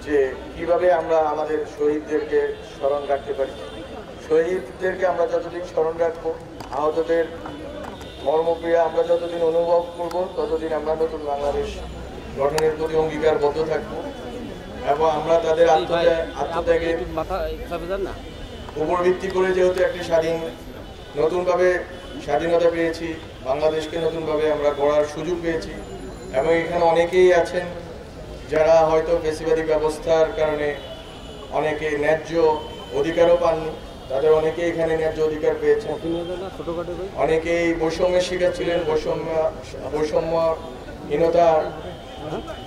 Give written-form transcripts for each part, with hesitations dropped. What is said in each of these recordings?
যে কিভাবে আমরা আমাদের শহীদদেরকে স্মরণ রাখতে পারি। শহীদদেরকে আমরা যতদিন স্মরণ রাখবো, আহতদের মর্মক্রিয়া আমরা যতদিন অনুভব করব, ততদিন আমরা নতুন বাংলাদেশ গঠনের প্রতি অঙ্গীকারবদ্ধ থাকবো এবং আমরা তাদের আত্মত্যাগের উপর ভিত্তি করে যেহেতু একটি নতুনভাবে স্বাধীনতা পেয়েছি, বাংলাদেশকে নতুনভাবে আমরা গড়ার সুযোগ পেয়েছি এবং এখানে অনেকেই আছেন যারা হয়তো ফ্যাসিবাদী ব্যবস্থার কারণে অনেকে ন্যায্য অধিকারও পাননি, তাদের অনেকেই এখানে ন্যায্য অধিকার পেয়েছেন। অনেকেই বৈষম্যের শিকার ছিলেন, বৈষম্যহীনতা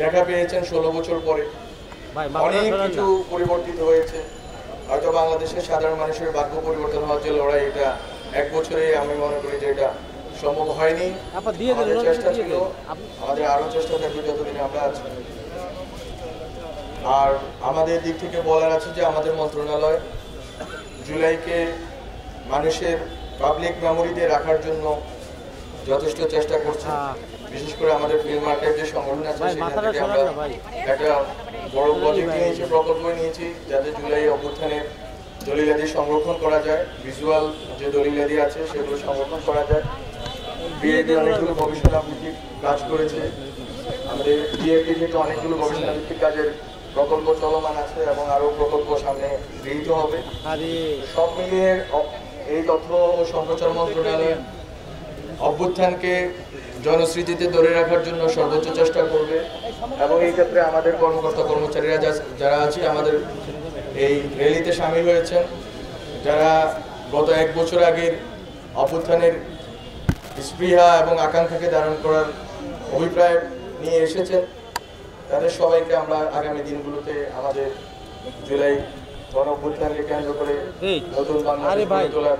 দেখা পেয়েছেন 16 বছর পরে। অনেক কিছু পরিবর্তিত হয়েছে। হয়তো বাংলাদেশের সাধারণ মানুষের ভাগ্য পরিবর্তন হওয়ার যে লড়াই, এটা এক বছরে আমি মনে করি যে এটা সম্ভব হয়নি। আমাদের চেষ্টা ছিল, আমাদের আরো চেষ্টা থাকবে যতদিন আমরা আছি। আর আমাদের দিক থেকে বলার আছে যে আমাদের মন্ত্রণালয় জুলাইকে মানুষের পাবলিক মেমোরিতে রাখার জন্য যথেষ্ট চেষ্টা করছে। বিশেষ করে আমাদের ফিল্ম মার্কেট যে সংগঠন আছে, সেখান থেকে আমরা একটা বড় প্রজেক্ট নিয়েছি, প্রকল্প নিয়েছি, যাতে জুলাই অভ্যুত্থানের দলিলাদি সংরক্ষণ করা যায়, ভিজুয়াল যে দলিলাদি আছে সেগুলো সংরক্ষণ করা যায়। বিএডি অনেকগুলো গবেষণা ভিত্তিক কাজ করেছে, আমাদের বিএডি থেকে অনেকগুলো গবেষণা ভিত্তিক কাজের প্রকল্প চলমান আছে এবং আরো প্রকল্প সামনে গৃহীত হবে। সব মিলিয়ে এই তথ্য ও সম্প্রচার মন্ত্রণালয় অভ্যুত্থানকে জনস্মৃতিতে ধরে রাখার জন্য সর্বোচ্চ চেষ্টা করবে এবং এই ক্ষেত্রে আমাদের কর্মকর্তা কর্মচারীরা যারা আছে আমাদের এই র্যালিতে সামিল হয়েছেন, যারা গত 1 বছর আগের অভ্যুত্থানের স্পৃহা এবং আকাঙ্ক্ষাকে ধারণ করার অভিপ্রায় নিয়ে এসেছেন, তাদের সবাইকে আমরা আগামী দিনগুলোতে আমাদের জুলাই গণ অভ্যুত্থানকে কেন্দ্র করে নতুন বাংলাদেশ গড়ে তোলার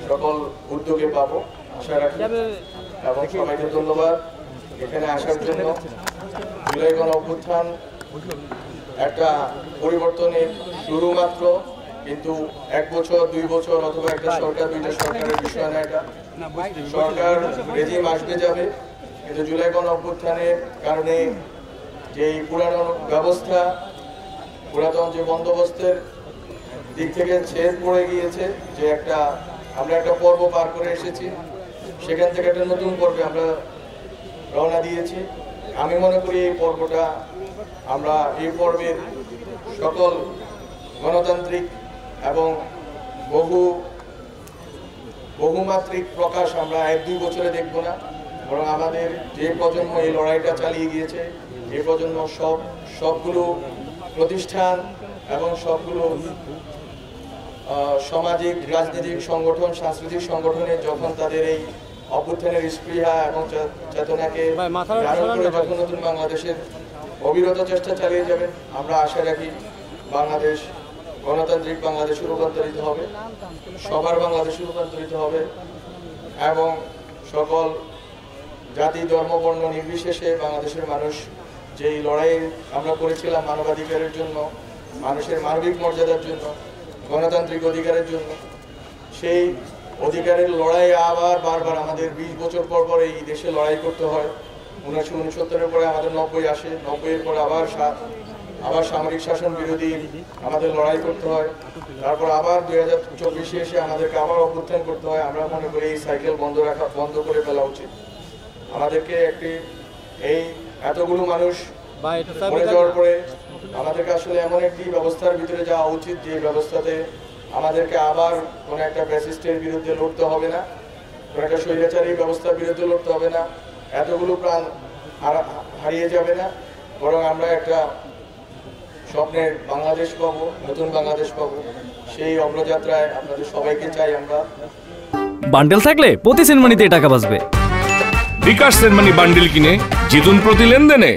সকল উদ্যোগে পাবো আশা রাখি। এবং সবাইকে ধন্যবাদ এখানে আসার জন্য। জুলাই গণ অভ্যুত্থান একটা পরিবর্তনের শুরু মাত্র, কিন্তু 1 বছর 2 বছর অথবা একটা সরকার 2টা সরকারের বিষয় না। এটা সরকার রেজিম আসবে যাবে, কিন্তু জুলাই গণ অভ্যুত্থানের কারণে যেই পুরানো ব্যবস্থা, পুরাতন যে বন্দোবস্তের দিক থেকে ছেদ পড়ে গিয়েছে, যে আমরা একটা পর্ব পার করে এসেছি, সেখান থেকে একটা নতুন পর্বে আমরা রওনা দিয়েছি। আমি মনে করি এই পর্বটা আমরা এই পর্বের সকল গণতান্ত্রিক এবং বহুমাত্রিক প্রকাশ আমরা 1-2 বছরে দেখব না, বরং আমাদের যে প্রজন্ম এই লড়াইটা চালিয়ে গিয়েছে, এই প্রজন্ম সবগুলো প্রতিষ্ঠান এবং সবগুলো সামাজিক রাজনৈতিক সংগঠন, সাংস্কৃতিক সংগঠনে যখন তাদের এই অভ্যুত্থানের স্পৃহা এবং চেতনাকে ধারণ করে যখন নতুন বাংলাদেশের অবিরত চেষ্টা চালিয়ে যাবেন, আমরা আশা রাখি বাংলাদেশ গণতান্ত্রিক বাংলাদেশে রূপান্তরিত হবে, সবার বাংলাদেশে রূপান্তরিত হবে এবং সকল জাতি ধর্ম বর্ণ নির্বিশেষে বাংলাদেশের মানুষ যেই লড়াই আমরা করেছিলাম মানবাধিকারের জন্য, মানুষের মানবিক মর্যাদার জন্য, গণতান্ত্রিক অধিকারের জন্য, সেই অধিকারের লড়াই আবার বারবার আমাদের 20 বছর পর পর এই দেশে লড়াই করতে হয়। 1969-এর পরে আমাদের 90 আসে, 90-এর পরে আবার সামরিক শাসন বিরোধী আমাদের লড়াই করতে হয়, তারপর আবার 2024-এ এসে আমাদেরকে আবার অভ্যুত্থান করতে হয়। আমরা মনে করি এই সাইকেল বন্ধ করে ফেলা উচিত। আমাদেরকে এই এতগুলো মানুষ মরে যাওয়ার পরে আমাদেরকে আসলে এমন একটি ব্যবস্থার ভিতরে যাওয়া উচিত, যে ব্যবস্থাতে আমাদেরকে আবার কোনো একটা ফ্যাসিস্টের বিরুদ্ধে লড়তে হবে না, কোনো একটা স্বৈরাচারী ব্যবস্থার বিরুদ্ধে লড়তে হবে না, এতগুলো প্রাণ হারিয়ে যাবে না, বরং আমরা একটা স্বপ্নের বাংলাদেশ পাবো, নতুন বাংলাদেশ পাবো। সেই অগ্রযাত্রায় আপনাদের সবাইকে চাই আমরা। বান্ডেল থাকলে প্রতি সেনমানিতে টাকা বাঁচবে। বিকাশ সেনমানি বান্ডেল কিনে জিতুন প্রতি লেনদেনে।